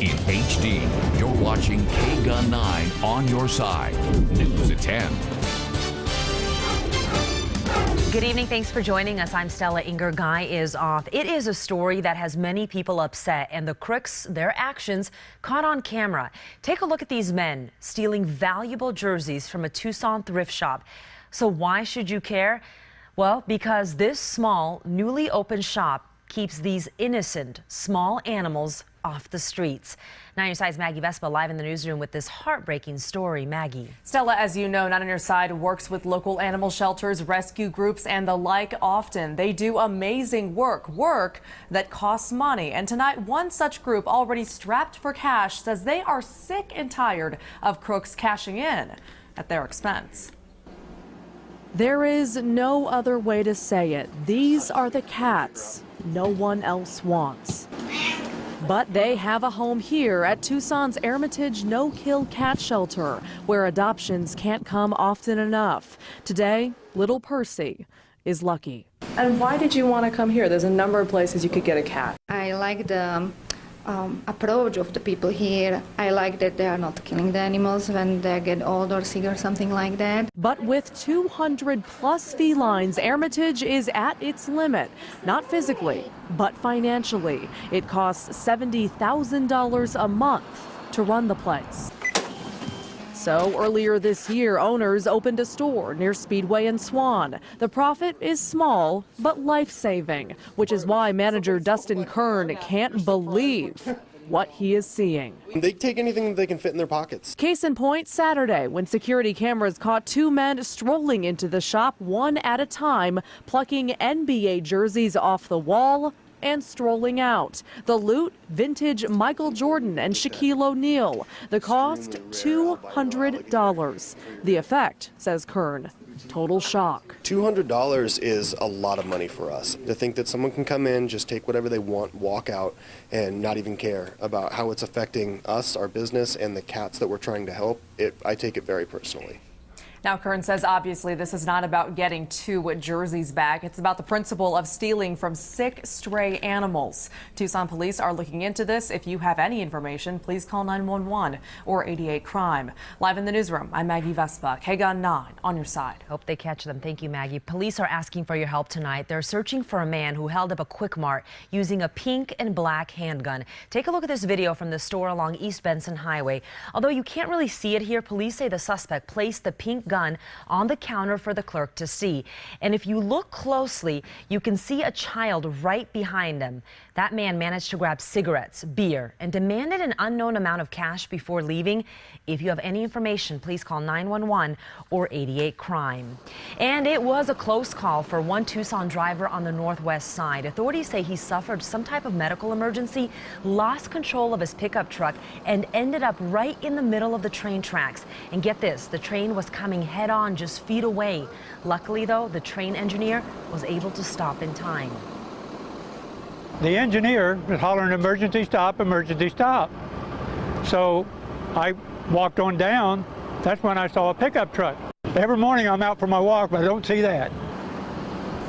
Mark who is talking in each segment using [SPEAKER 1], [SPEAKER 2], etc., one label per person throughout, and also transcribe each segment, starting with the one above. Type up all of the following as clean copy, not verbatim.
[SPEAKER 1] in HD. You're watching KGUN-9 on your side. News at 10.
[SPEAKER 2] Good evening. Thanks for joining us. I'm Stella Inger. Guy is off. It is a story that has many people upset, and the crooks, their actions caught on camera. Take a look at these men stealing valuable jerseys from a Tucson thrift shop. So why should you care? Well, because this small, newly opened shop keeps these innocent, small animals off the streets. 9 on Your Side's Maggie Vespa live in the newsroom with this heartbreaking story. Maggie.
[SPEAKER 3] Stella, as you know, 9 on Your Side works with local animal shelters, rescue groups, and the like often. They do amazing work that costs money. And tonight, one such group already strapped for cash says they are sick and tired of crooks cashing in at their expense.
[SPEAKER 4] There is no other way to say it. These are the cats no one else wants. But they have a home here at Tucson's Hermitage No-Kill Cat Shelter, where adoptions can't come often enough. Today, little Percy is lucky. And why did you want to come here? There's a number of places you could get a cat.
[SPEAKER 5] I like the approach of the people here. I like that they are not killing the animals when they get old or sick or something like that.
[SPEAKER 4] But with 200 plus felines, Hermitage is at its limit, not physically, but financially. It costs $70,000 a month to run the place. So earlier this year, owners opened a store near Speedway and Swan. The profit is small, but life-saving, which is why manager Dustin Kern can't believe what he is seeing.
[SPEAKER 6] They take anything that they can fit in their pockets.
[SPEAKER 4] Case in point, Saturday, when security cameras caught two men strolling into the shop one at a time, plucking NBA jerseys off the wall and strolling out. The loot, vintage Michael Jordan and Shaquille O'Neal. The cost, $200. The effect, says Kern, total shock.
[SPEAKER 6] $200 is a lot of money for us. To think that someone can come in, just take whatever they want, walk out, and not even care about how it's affecting us, our business, and the cats that we're trying to help, I take it very personally.
[SPEAKER 3] Now, Kern says obviously this is not about getting two jerseys back. It's about the principle of stealing from sick, stray animals. Tucson police are looking into this. If you have any information, please call 911 or 88 Crime. Live in the newsroom, I'm Maggie Vespa, KGUN-9 on your side.
[SPEAKER 2] Hope they catch them. Thank you, Maggie. Police are asking for your help tonight. They're searching for a man who held up a Quick Mart using a pink and black handgun. Take a look at this video from the store along East Benson Highway. Although you can't really see it here, police say the suspect placed the pink gun on the counter for the clerk to see. And if you look closely, you can see a child right behind him. That man managed to grab cigarettes, beer, and demanded an unknown amount of cash before leaving. If you have any information, please call 911 or 88 Crime. And it was a close call for one Tucson driver on the northwest side. Authorities say he suffered some type of medical emergency, lost control of his pickup truck, and ended up right in the middle of the train tracks. And get this, the train was coming head on just feet away. Luckily, though, the train engineer was able to stop in time.
[SPEAKER 7] The engineer was hollering emergency stop, emergency stop. So I walked on down. That's when I saw a pickup truck. Every morning I'm out for my walk, but I don't see that.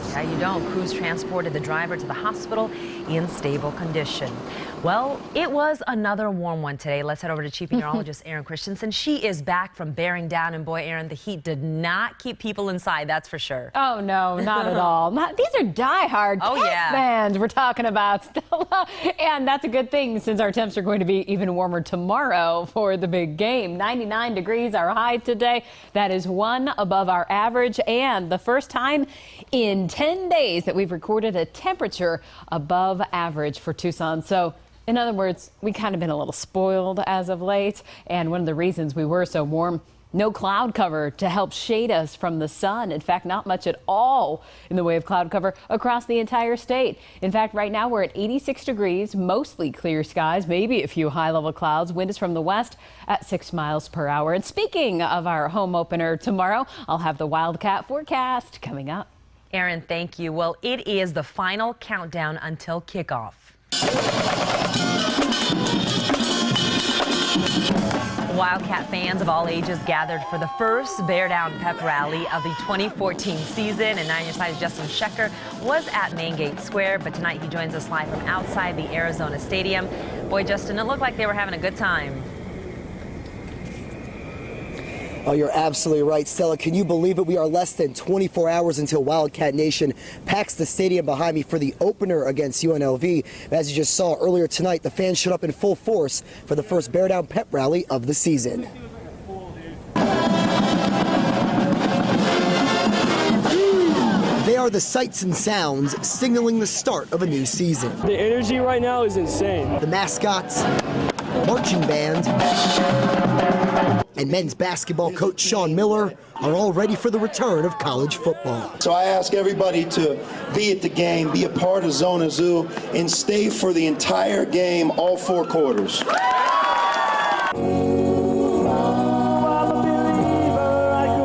[SPEAKER 2] Yeah, you don't. Crews transported the driver to the hospital in stable condition. Well, it was another warm one today. Let's head over to Chief Meteorologist Erin Christensen. She is back from bearing down, and boy, Erin, the heat did not keep people inside, that's for sure.
[SPEAKER 8] Oh, no, not at all. These are diehard Cats fans we're talking about, Stella. And that's a good thing since our temps are going to be even warmer tomorrow for the big game. 99 degrees our high today. That is one above our average and the first time in 10 days that we've recorded a temperature above average for Tucson. So in other words, we kind of been a little spoiled as of late, and one of the reasons we were so warm, no cloud cover to help shade us from the sun. In fact, not much at all in the way of cloud cover across the entire state. In fact, right now we're at 86 degrees, mostly clear skies, maybe a few high-level clouds. Wind is from the west at 6 miles per hour. And speaking of our home opener tomorrow, I'll have the Wildcat forecast coming up.
[SPEAKER 2] Erin, thank you. Well, it is the final countdown until kickoff. Wildcat fans of all ages gathered for the first Bear Down pep rally of the 2014 season. And 9 Your Side's Justin Shecker was at Main Gate Square, but tonight he joins us live from outside the Arizona Stadium. Boy, Justin, it looked like they were having a good time.
[SPEAKER 9] Oh, you're absolutely right, Stella. Can you believe it? We are less than 24 hours until Wildcat Nation packs the stadium behind me for the opener against UNLV. As you just saw earlier tonight, the fans showed up in full force for the first Bear Down pep rally of the season. They are the sights and sounds signaling the start of a new season.
[SPEAKER 10] The energy right now is insane.
[SPEAKER 9] The mascots, marching band, and men's basketball coach Sean Miller are all ready for the return of college football.
[SPEAKER 11] So I ask everybody to be at the game, be a part of Zona Zoo, and stay for the entire game, all 4 quarters.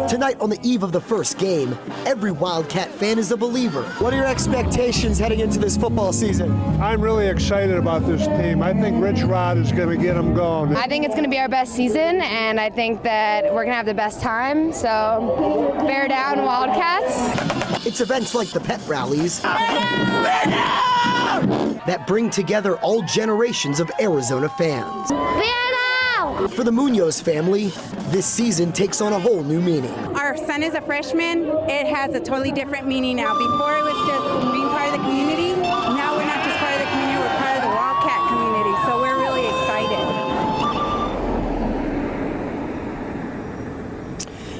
[SPEAKER 9] Tonight, on the eve of the first game, every Wildcat fan is a believer. What are your expectations heading into this football season?
[SPEAKER 12] I'm really excited about this team. I think Rich Rod is going to get them going.
[SPEAKER 13] I think it's going to be our best season, and I think that we're going to have the best time. So, Bear Down, Wildcats.
[SPEAKER 9] It's events like the pep rallies that bring together all generations of Arizona fans. For the Munoz family, this season takes on a whole new meaning.
[SPEAKER 14] Our son is a freshman. It has a totally different meaning now. Before it was just being part of the community. Now we're not just part of the community, we're part of the Wildcat community. So we're really excited.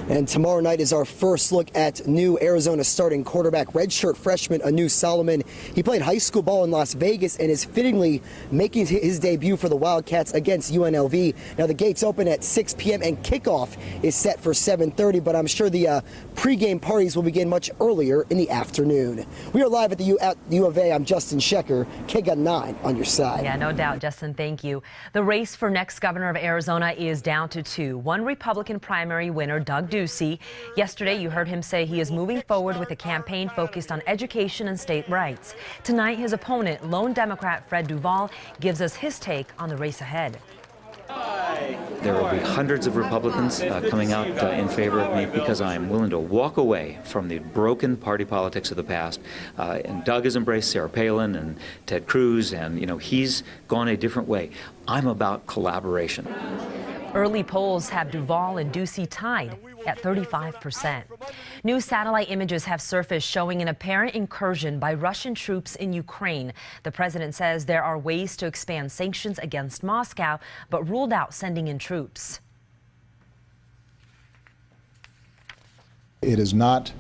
[SPEAKER 9] And tomorrow night is our first look at new Arizona starting quarterback, redshirt freshman Anu Solomon. He played high school ball in Las Vegas and is fittingly making his debut for the Wildcats against UNLV. Now the gates open at 6 p.m. and kickoff is set for 7:30, but I'm sure the pregame parties will begin much earlier in the afternoon. We are live at the U of A. I'm Justin Shecker, KGUN-9 on your side.
[SPEAKER 2] Yeah, no doubt, Justin. Thank you. The race for next governor of Arizona is down to 2. One Republican primary winner, Doug Ducey. Yesterday, you heard him say he is moving forward with a campaign focused on education and state rights. Tonight, his opponent, lone Democrat Fred Duvall, gives us his take on the race ahead.
[SPEAKER 15] There will be hundreds of Republicans coming out in favor of me because I am willing to walk away from the broken party politics of the past. And Doug has embraced Sarah Palin and Ted Cruz, and he's gone a different way. I'm about collaboration.
[SPEAKER 2] Early polls have Duvall and Ducey tied at 35%. New satellite images have surfaced showing an apparent incursion by Russian troops in Ukraine. The president says there are ways to expand sanctions against Moscow, but ruled out sending in troops.
[SPEAKER 12] It is not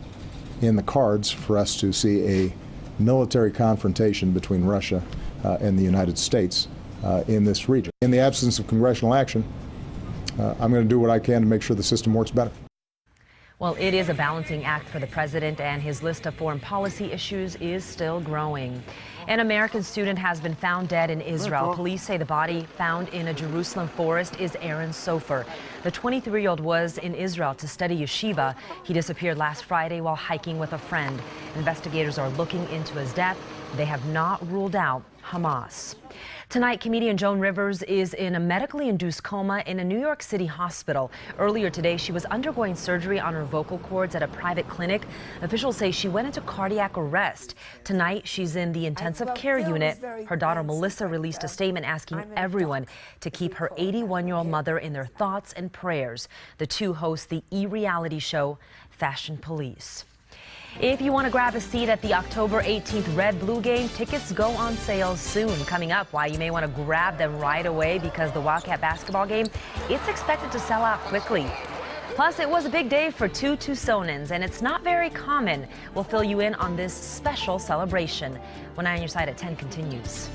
[SPEAKER 12] in the cards for us to see a military confrontation between Russia and the United States in this region. In the absence of congressional action, I'm going to do what I can to make sure the system works better.
[SPEAKER 2] Well, it is a balancing act for the president, and his list of foreign policy issues is still growing. An American student has been found dead in Israel. Police say the body found in a Jerusalem forest is Aaron Sofer. The 23-year-old was in Israel to study yeshiva. He disappeared last Friday while hiking with a friend. Investigators are looking into his death. They have not ruled out Hamas. Tonight, comedian Joan Rivers is in a medically induced coma in a New York City hospital. Earlier today, she was undergoing surgery on her vocal cords at a private clinic. Officials say she went into cardiac arrest. Tonight, she's in the intensive care unit. Her daughter Melissa released a statement asking everyone to keep her 81-year-old mother in their thoughts and prayers. The two host the e-reality show Fashion Police. If you want to grab a seat at the October 18th Red-Blue game, tickets go on sale soon. Coming up, why you may want to grab them right away because the Wildcat basketball game, it's expected to sell out quickly. Plus, it was a big day for two Tucsonans, and it's not very common. We'll fill you in on this special celebration. When 9 on Your Side at 10 continues.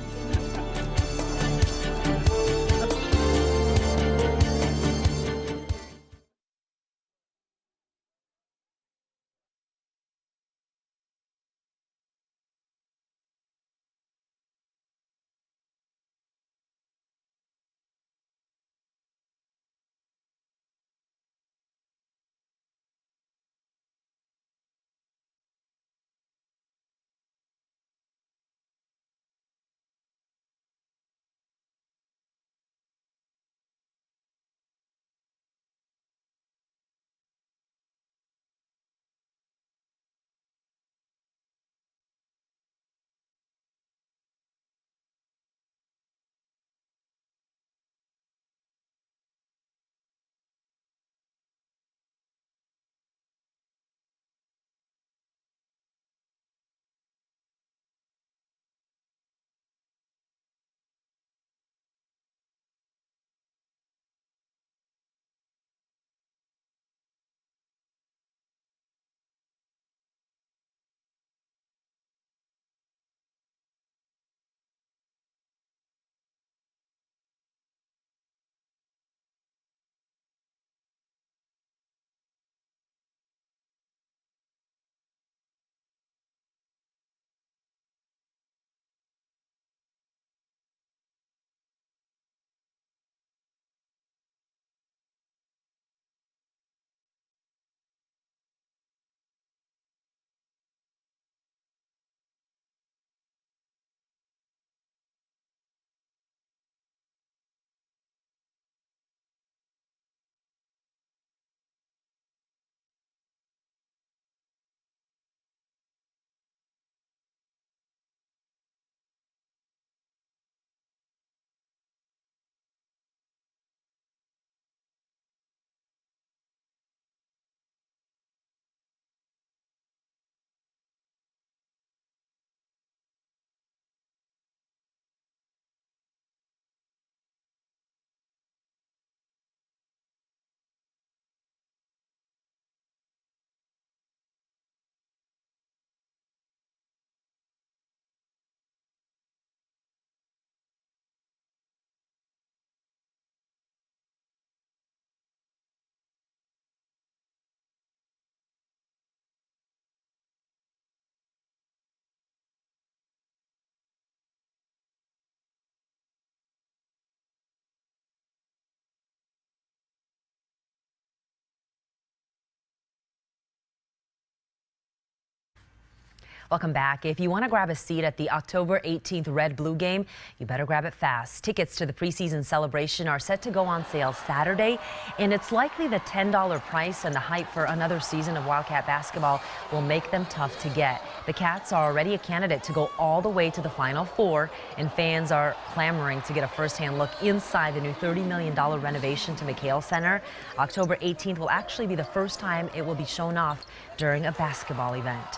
[SPEAKER 2] Welcome back. If you want to grab a seat at the October 18th Red-Blue game, you better grab it fast. Tickets to the preseason celebration are set to go on sale Saturday, and it's likely the $10 price and the hype for another season of Wildcat basketball will make them tough to get. The Cats are already a candidate to go all the way to the Final Four, and fans are clamoring to get a first-hand look inside the new $30 million renovation to McHale Center. October 18th will actually be the first time it will be shown off during a basketball event.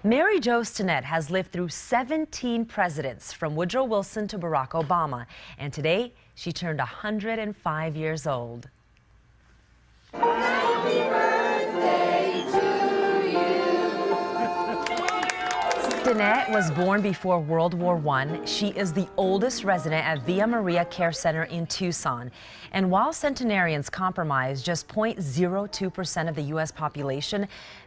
[SPEAKER 2] Mary Jo Stinnett has lived through 17 presidents, from Woodrow Wilson to Barack Obama, and today she turned 105 years old.
[SPEAKER 16] Happy birthday to you.
[SPEAKER 2] Stinnett was born before World War I. She is the oldest resident at Villa Maria Care Center in Tucson. And while centenarians comprise just 0.02% of the U.S. population,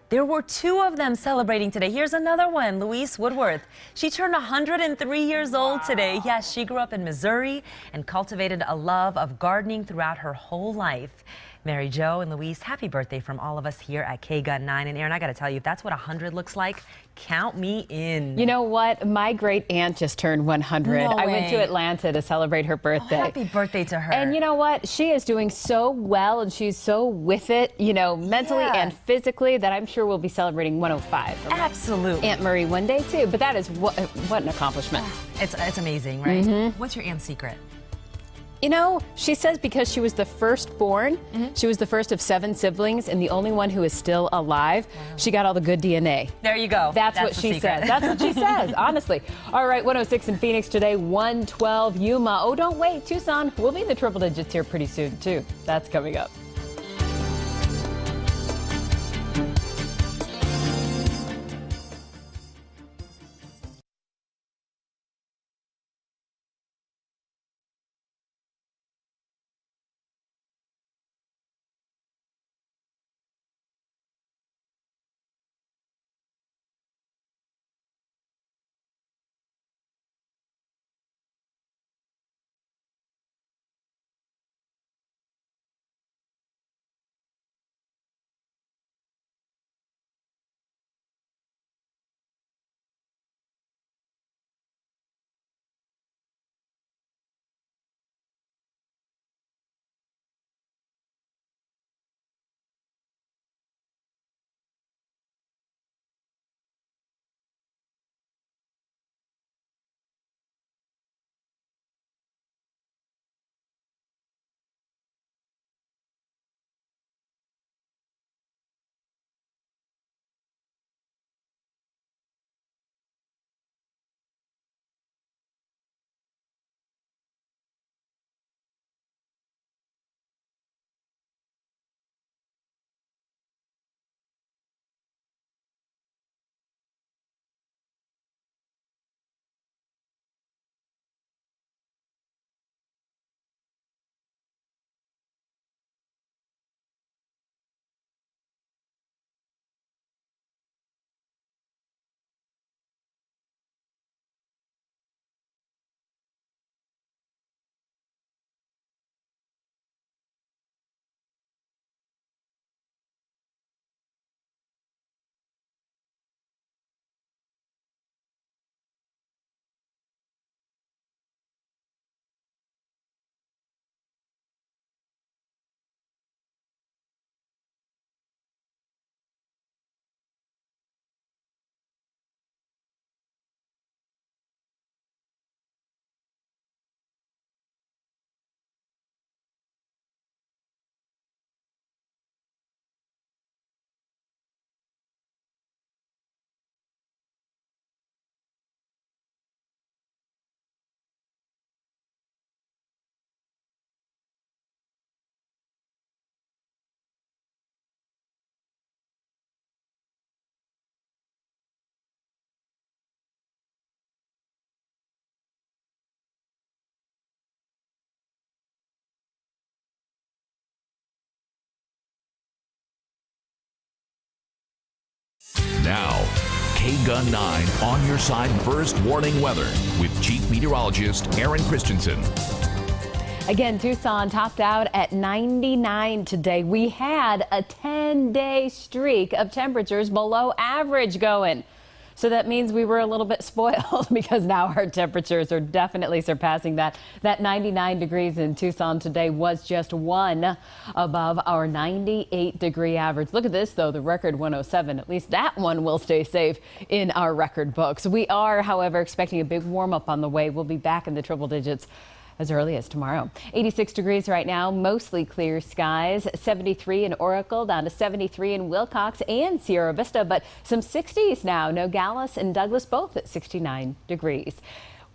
[SPEAKER 2] there were two of them celebrating today. Here's another one, Louise Woodworth. She turned 103 years old today. Yes, she grew up in Missouri and cultivated a love of gardening throughout her whole life. Mary Jo and Louise, happy birthday from all of us here at KGUN-9. And Aaron, I got to tell you, if that's what 100 looks like, count me in.
[SPEAKER 8] You know what? My great aunt just turned 100.
[SPEAKER 2] No
[SPEAKER 8] I
[SPEAKER 2] way.
[SPEAKER 8] went to Atlanta to celebrate her birthday.
[SPEAKER 2] Oh, happy birthday to her.
[SPEAKER 8] And you know what? She is doing so well, and she's so with it, you know, mentally and physically, that I'm sure we'll be celebrating 105. From
[SPEAKER 2] Absolutely.
[SPEAKER 8] Aunt Marie one day too. But that is what an accomplishment.
[SPEAKER 2] It's amazing, right?
[SPEAKER 8] Mm-hmm.
[SPEAKER 2] What's your aunt's secret?
[SPEAKER 8] You know, she says because she was the firstborn, she was the first of 7 siblings and the only one who is still alive. Wow. She got all the good DNA.
[SPEAKER 2] There you go.
[SPEAKER 8] That's what she says. That's what she says, honestly. All right, 106 in Phoenix today, 112 Yuma. Oh, don't wait, Tucson. We'll be in the triple digits here pretty soon, too. That's coming up.
[SPEAKER 1] Now, KGUN-9 on your side first warning weather with Chief Meteorologist Aaron Christensen.
[SPEAKER 8] Again, Tucson topped out at 99 today. We had a 10-day streak of temperatures below average going. So that means we were a little bit spoiled because now our temperatures are definitely surpassing that. That 99 degrees in Tucson today was just one above our 98-degree average. Look at this, though, the record 107. At least that one will stay safe in our record books. We are, however, expecting a big warm up on the way. We'll be back in the triple digits as early as tomorrow. 86 degrees right now, mostly clear skies. 73 in Oracle, down to 73 in Wilcox and Sierra Vista, but some 60s now. Nogales and Douglas both at 69 degrees.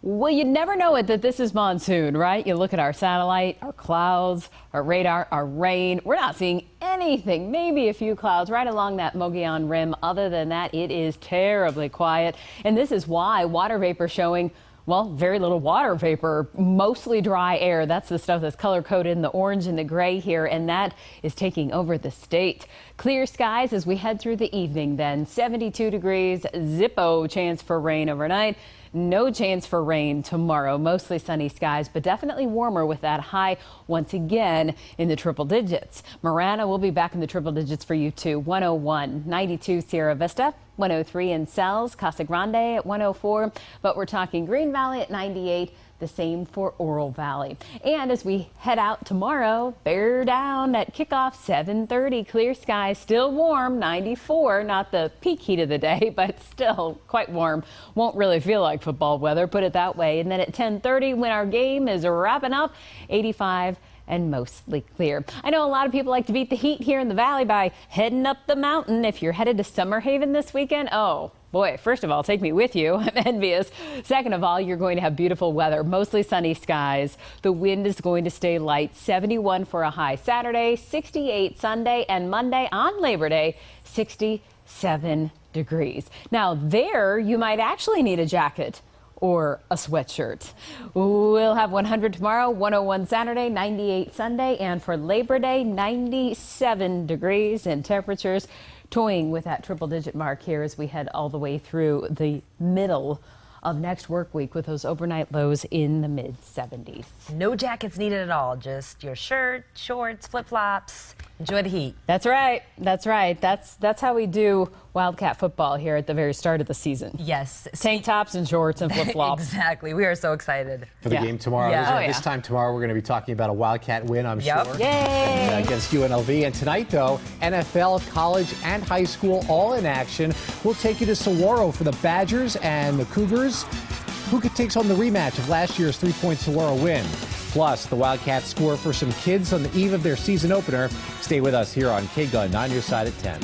[SPEAKER 8] Well, you never know it that this is monsoon, right? You look at our satellite, our clouds, our radar, our rain. We're not seeing anything, maybe a few clouds right along that Mogollon Rim. Other than that, it is terribly quiet. And this is why water vapor showing, well, very little water vapor, mostly dry air. That's the stuff that's color coded in the orange and the gray here, and that is taking over the state. Clear skies as we head through the evening then. 72 degrees, zippo chance for rain overnight. No chance for rain tomorrow. Mostly sunny skies, but definitely warmer with that high once again in the triple digits. Marana will be back in the triple digits for you too. 101, 92 Sierra Vista, 103 in Sells, Casa Grande at 104, but we're talking Green Valley at 98. The same for Oro Valley. And as we head out tomorrow, bear down at kickoff 7:30. Clear skies, still warm, 94. Not the peak heat of the day, but still quite warm. Won't really feel like football weather, put it that way. And then at 10:30, when our game is wrapping up, 85 and mostly clear. I know a lot of people like to beat the heat here in the valley by heading up the mountain. If you're headed to Summer Haven this weekend, oh boy, first of all, take me with you. I'm envious. Second of all, you're going to have beautiful weather, mostly sunny skies. The wind is going to stay light. 71 for a high Saturday, 68 Sunday, and Monday on Labor Day, 67 degrees. Now there, you might actually need a jacket or a sweatshirt. We'll have 100 tomorrow, 101 Saturday, 98 Sunday, and for Labor Day, 97 degrees and temperatures toying with that triple digit mark here as we head all the way through the middle of next work week with those overnight lows in the mid 70s.
[SPEAKER 2] No jackets needed at all, just your shirt, shorts, flip-flops. Enjoy the heat.
[SPEAKER 8] That's right. That's right. That's how we do Wildcat football here at the very start of the season.
[SPEAKER 2] Yes.
[SPEAKER 8] Tank tops and shorts and flip-flops.
[SPEAKER 2] Exactly. We are so excited.
[SPEAKER 17] For the game tomorrow.
[SPEAKER 2] Yeah.
[SPEAKER 17] This time tomorrow, we're going to be talking about a Wildcat win, I'm sure.
[SPEAKER 8] Yay!
[SPEAKER 17] Against UNLV. And tonight, though, NFL, college, and high school all in action. We'll take you to Saguaro for the Badgers and the Cougars. Who takes home the rematch of last year's 3-point Saguaro win? Plus, the Wildcats score for some kids on the eve of their season opener. Stay with us here on KGUN, on your side at 10.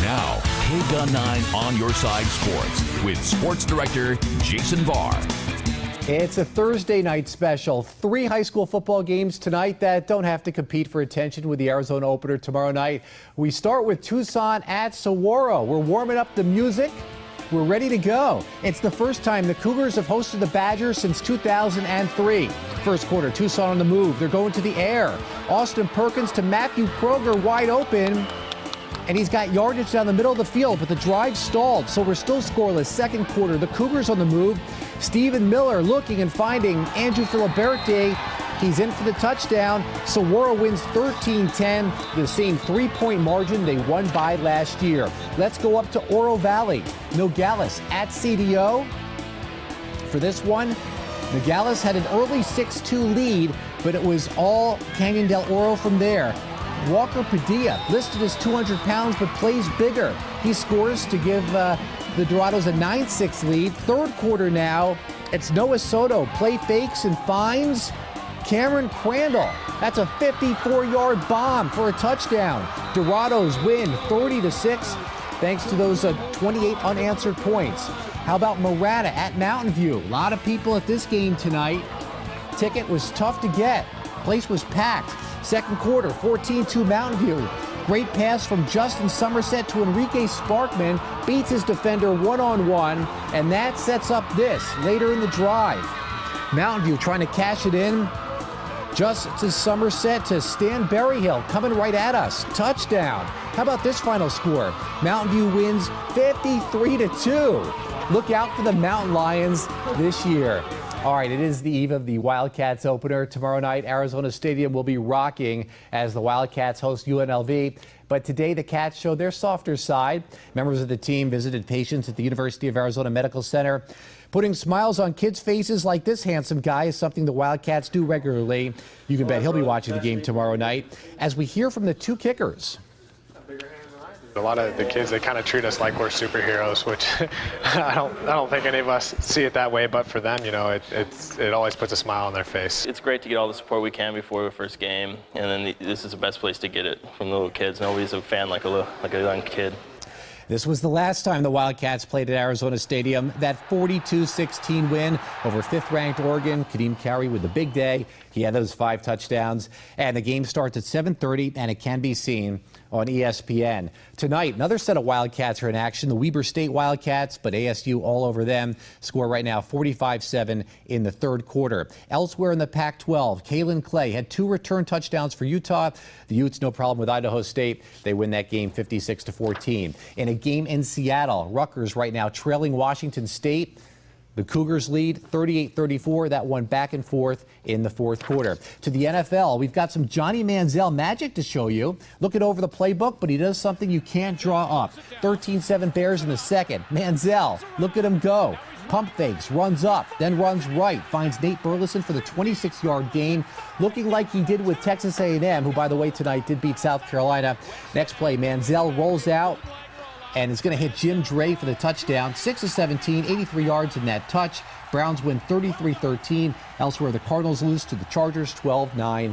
[SPEAKER 1] Now, KGUN-9 On Your Side Sports with Sports Director Jason Barr.
[SPEAKER 17] It's a Thursday night special. 3 high school football games tonight that don't have to compete for attention with the Arizona opener tomorrow night. We start with Tucson at Saguaro. We're warming up the music. We're ready to go. It's the first time the Cougars have hosted the Badgers since 2003. First quarter, Tucson on the move. They're going to the air. Austin Perkins to Matthew Kroger, wide open. And he's got yardage down the middle of the field, but the drive stalled, so we're still scoreless. Second quarter, the Cougars on the move. Stephen Miller looking and finding Andrew Filiberti. He's in for the touchdown. Saguaro wins 13-10, the same 3-point margin they won by last year. Let's go up to Oro Valley. Nogales at CDO. For this one, Nogales had an early 6-2 lead, but it was all Canyon del Oro from there. Walker Padilla, listed as 200 pounds, but plays bigger. He scores to give the Dorados a 9-6 lead. Third quarter now, it's Noah Soto. Play fakes and finds Cameron Crandall. That's a 54-yard bomb for a touchdown. Dorados win 30-6, thanks to those 28 unanswered points. How about Marana at Mountain View? A lot of people at this game tonight. Ticket was tough to get. Place was packed. Second quarter, 14-2 Mountain View. Great pass from Justin Somerset to Enrique Sparkman. Beats his defender one-on-one, and that sets up this later in the drive. Mountain View trying to cash it in. Justin Somerset to Stan Berryhill coming right at us. Touchdown. How about this final score? Mountain View wins 53-2. Look out for the Mountain Lions this year. All right, it is the eve of the Wildcats opener. Tomorrow night, Arizona Stadium will be rocking as the Wildcats host UNLV. But today, the Cats showed their softer side. Members of the team visited patients at the University of Arizona Medical Center. Putting smiles on kids' faces like this handsome guy is something the Wildcats do regularly. You can bet he'll be watching the game tomorrow night. As we hear from the 2 kickers.
[SPEAKER 18] A lot of the kids, they kind of treat us like we're superheroes, which I don't think any of us see it that way. But for them, you know, it always puts a smile on their face.
[SPEAKER 19] It's great to get all the support we can before the first game, and then this is the best place to get it from the little kids. Nobody's a fan like a young kid.
[SPEAKER 17] This was the last time the Wildcats played at Arizona Stadium. That 42-16 win over 5th-ranked Oregon. Kadeem Carey with the big day. He had those 5 touchdowns. And the game starts at 7:30, and it can be seen on ESPN. Tonight, another set of Wildcats are in action. The Weber State Wildcats, but ASU all over them. Score right now 45-7 in the third quarter. Elsewhere in the Pac-12, Kalen Clay had 2 return touchdowns for Utah. The Utes, no problem with Idaho State. They win that game 56-14. In a game in Seattle, Rutgers right now trailing Washington State. The Cougars lead 38-34. That one back and forth in the fourth quarter. To the NFL, we've got some Johnny Manziel magic to show you. Looking over the playbook, but he does something you can't draw up. 13-7 Bears in the second. Manziel, look at him go. Pump fakes, runs up, then runs right. Finds Nate Burleson for the 26-yard gain. Looking like he did with Texas A&M, who, by the way, tonight did beat South Carolina. Next play, Manziel rolls out. And it's going to hit Jim Dre for the touchdown. 6-of-17, 83 yards in that touch. Browns win 33-13. Elsewhere, the Cardinals lose to the Chargers 12-9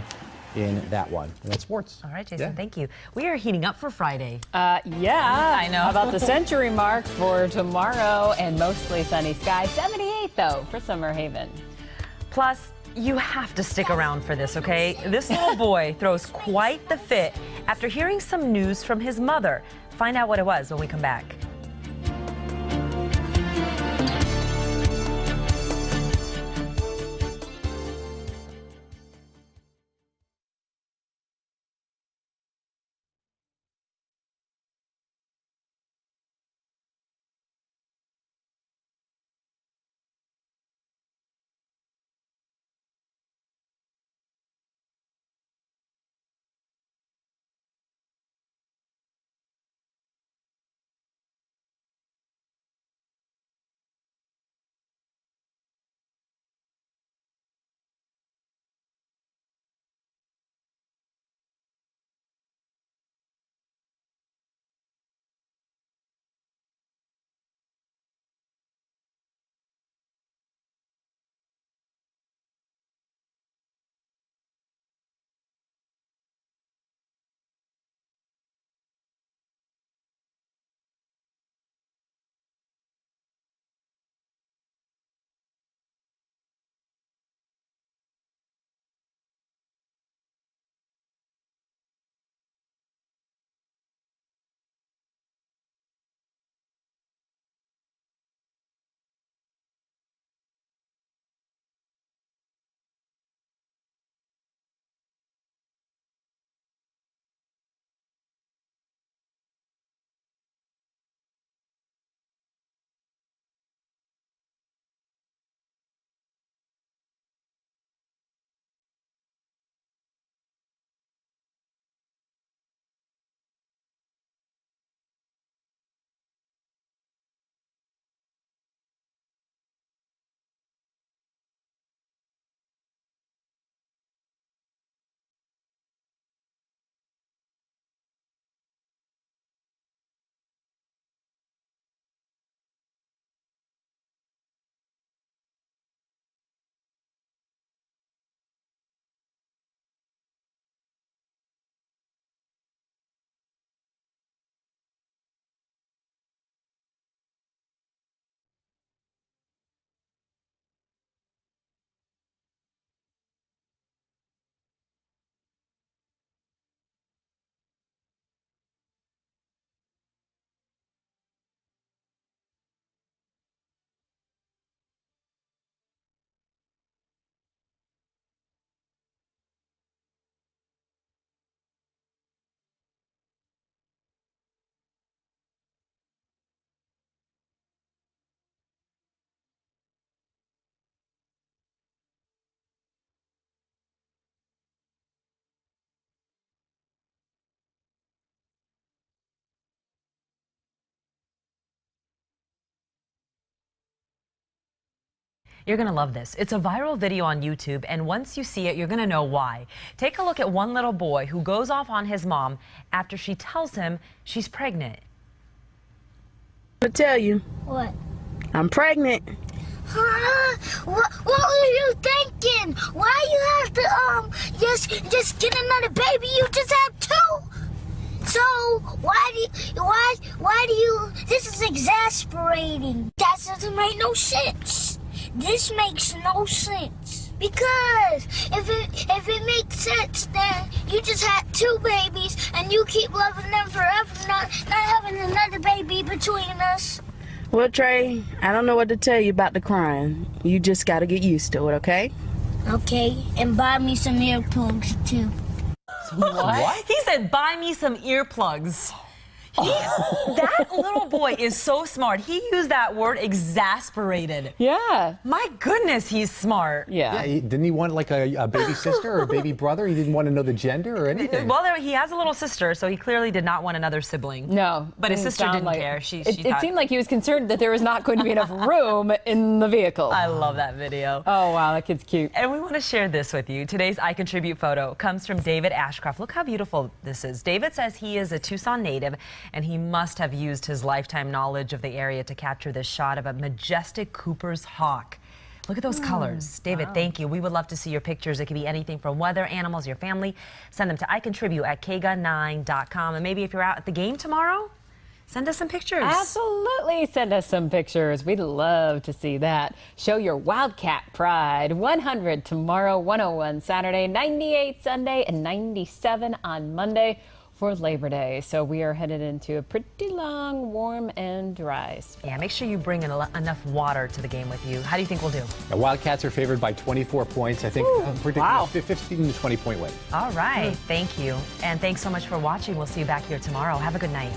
[SPEAKER 17] in that one. And that's sports.
[SPEAKER 2] All right, Jason, thank you. We are heating up for Friday.
[SPEAKER 8] Yeah, I know. How about the century mark for tomorrow and mostly sunny skies. 78, though, for Summer Haven.
[SPEAKER 2] Plus, you have to stick around for this, okay? This little boy throws quite the fit after hearing some news from his mother. Find out what it was when we come back. You're going to love this. It's a viral video on YouTube, and once you see it, you're going to know why. Take a look at one little boy who goes off on his mom after she tells him she's pregnant.
[SPEAKER 20] I tell you.
[SPEAKER 21] What?
[SPEAKER 20] I'm pregnant.
[SPEAKER 21] Huh? What were you thinking? Why you have to just get another baby? You just have two. So why do you? This is exasperating. That doesn't make no sense. This makes no sense. Because if it makes sense, then you just had two babies and you keep loving them forever, not having another baby between us.
[SPEAKER 20] Well, Trey, I don't know what to tell you about the crying. You just got to get used to it, okay?
[SPEAKER 21] Okay, and buy me some earplugs too.
[SPEAKER 2] What? He said, buy me some earplugs. That little boy is so smart. He used that word exasperated.
[SPEAKER 8] Yeah.
[SPEAKER 2] My goodness, he's smart.
[SPEAKER 17] Yeah. Didn't he want like a baby sister or a baby brother? He didn't want to know the gender or anything.
[SPEAKER 2] Well, he has a little sister, so he clearly did not want another sibling.
[SPEAKER 8] No.
[SPEAKER 2] But his sister didn't care.
[SPEAKER 8] It seemed like he was concerned that there was not going to be enough room in the vehicle.
[SPEAKER 2] I love that video.
[SPEAKER 8] Oh, wow, that kid's cute.
[SPEAKER 2] And we want to share this with you. Today's I Contribute photo comes from David Ashcroft. Look how beautiful this is. David says he is a Tucson native, and he must have used his lifetime knowledge of the area to capture this shot of a majestic Cooper's hawk. Look at those colors. David, thank you. We would love to see your pictures. It could be anything from weather, animals, your family. Send them to icontribute@kgun9.com. And maybe if you're out at the game tomorrow, send us some pictures.
[SPEAKER 8] Absolutely. Send us some pictures. We'd love to see that. Show your Wildcat pride. 100 tomorrow, 101 Saturday, 98 Sunday, and 97 on Monday for Labor Day. So we are headed into a pretty long, warm, and dry spell.
[SPEAKER 2] Yeah, make sure you bring enough water to the game with you. How do you think we'll do?
[SPEAKER 17] The Wildcats are favored by 24 points. I think
[SPEAKER 2] wow.
[SPEAKER 17] 15 to 20 point win.
[SPEAKER 2] All right. Thank you. And thanks so much for watching. We'll see you back here tomorrow. Have a good night.